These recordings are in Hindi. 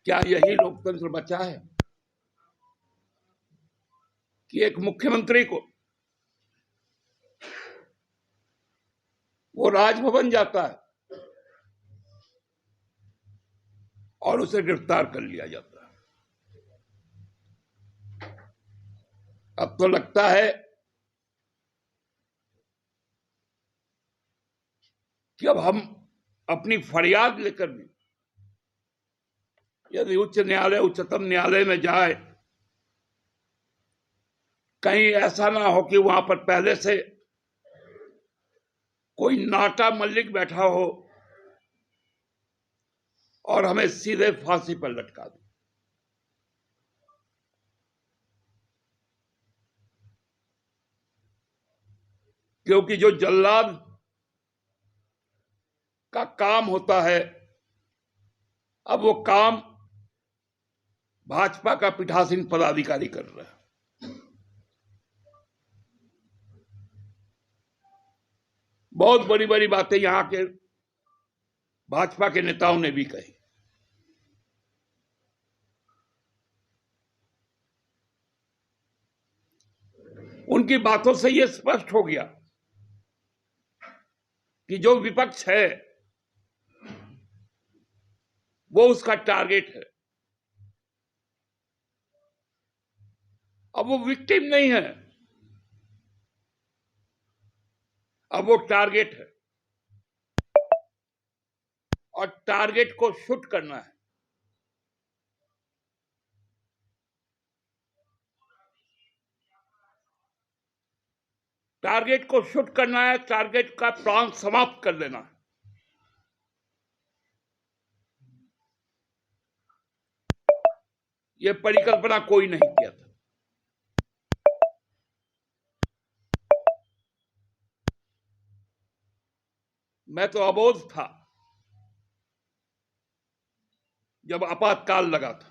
क्या यही लोकतंत्र बचा है कि एक मुख्यमंत्री को वो राजभवन जाता है और उसे गिरफ्तार कर लिया जाता है? अब तो लगता है कि अब हम अपनी फरियाद लेकर भी यदि उच्च न्यायालय, उच्चतम न्यायालय में जाए, कहीं ऐसा ना हो कि वहां पर पहले से कोई नाटा मल्लिक बैठा हो और हमें सीधे फांसी पर लटका दे। क्योंकि जो जल्लाद का काम होता है, अब वो काम भाजपा का पीठासीन पदाधिकारी कर रहा है। बहुत बड़ी बड़ी बातें यहां के भाजपा के नेताओं ने भी कही। उनकी बातों से यह स्पष्ट हो गया कि जो विपक्ष है वो उसका टारगेट है। अब वो विक्टिम नहीं है, अब वो टारगेट है और टारगेट को शूट करना है। टारगेट को शूट करना है, टारगेट का प्लान समाप्त कर देना है। यह परिकल्पना कोई नहीं किया था। मैं तो अबोध था जब आपातकाल लगा था।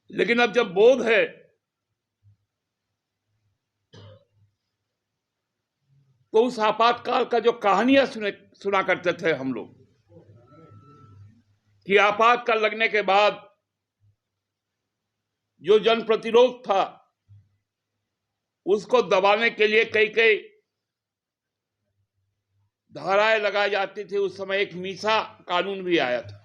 लेकिन अब जब बोध है तो उस आपातकाल का जो कहानियां सुना करते थे हम लोग कि आपातकाल लगने के बाद जो जन प्रतिरोध था उसको दबाने के लिए कई कई धाराएं लगाई जाती थी। उस समय एक मीसा कानून भी आया था।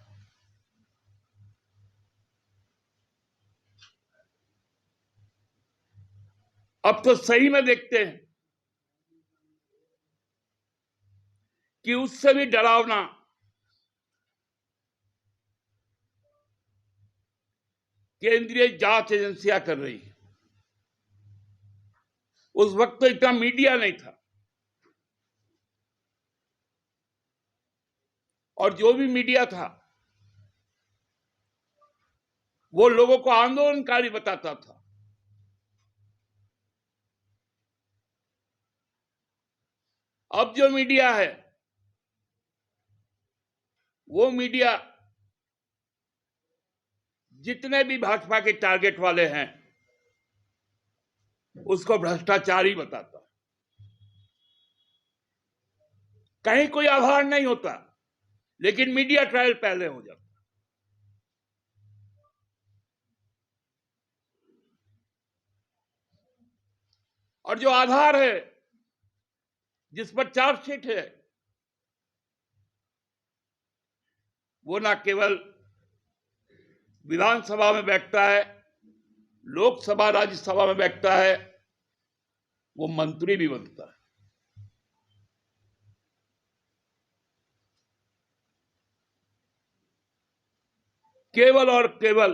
अब तो सही में देखते हैं कि उससे भी डरावना केंद्रीय जांच एजेंसियां कर रही है। उस वक्त तो इतना मीडिया नहीं था और जो भी मीडिया था वो लोगों को आंदोलनकारी बताता था। अब जो मीडिया है वो मीडिया जितने भी भाजपा के टारगेट वाले हैं उसको भ्रष्टाचारी बताता। कहीं कोई आधार नहीं होता लेकिन मीडिया ट्रायल पहले हो जाता। और जो आधार है जिस पर चार्जशीट है वो ना केवल विधानसभा में बैठता है, लोकसभा राज्यसभा में बैठता है, वो मंत्री भी बनता है। केवल और केवल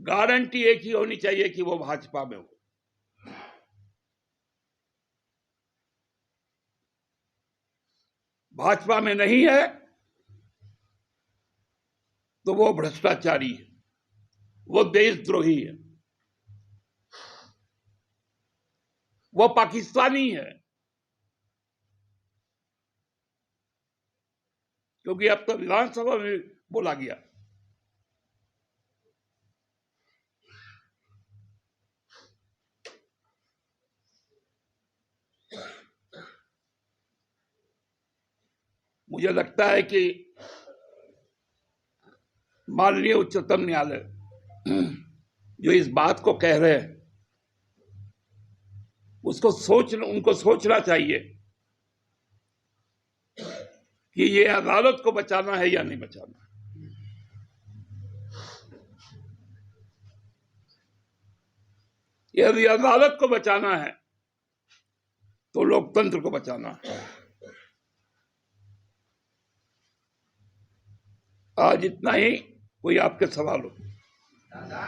गारंटी एक ही होनी चाहिए कि वो भाजपा में हो। भाजपा में नहीं है तो वो भ्रष्टाचारी है, वो देशद्रोही है, वो पाकिस्तानी है। क्योंकि अब तो विधानसभा में बोला गया मुझे लगता है कि माननीय उच्चतम न्यायालय जो इस बात को कह रहे हैं उनको सोचना चाहिए कि ये अदालत को बचाना है या नहीं बचाना। यदि अदालत को बचाना है तो लोकतंत्र को बचाना है। आज इतना ही, कोई आपके सवाल हो? दादा,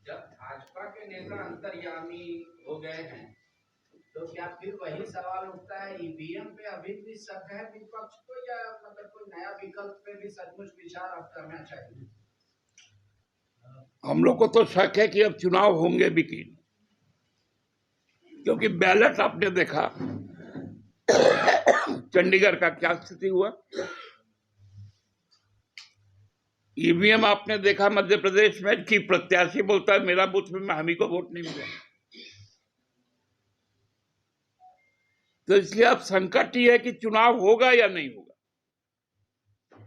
जब भाजपा के नेता अंतर्यामी हो गए हैं तो क्या फिर वही सवाल उठता है, ईवीएम पे अभी भी शक है विपक्ष को, या मतलब कोई नया विकल्प पे भी सचमुच विचार अब करना चाहिए? हम लोग को तो शक है कि अब चुनाव होंगे भी कि, क्योंकि बैलेट आपने देखा चंडीगढ़ का क्या स्थिति हुआ, ईवीएम आपने देखा मध्य प्रदेश में कि प्रत्याशी बोलता है मेरा बूथ में हम ही को वोट नहीं मिला। तो इसलिए अब संकट ही है कि चुनाव होगा या नहीं होगा।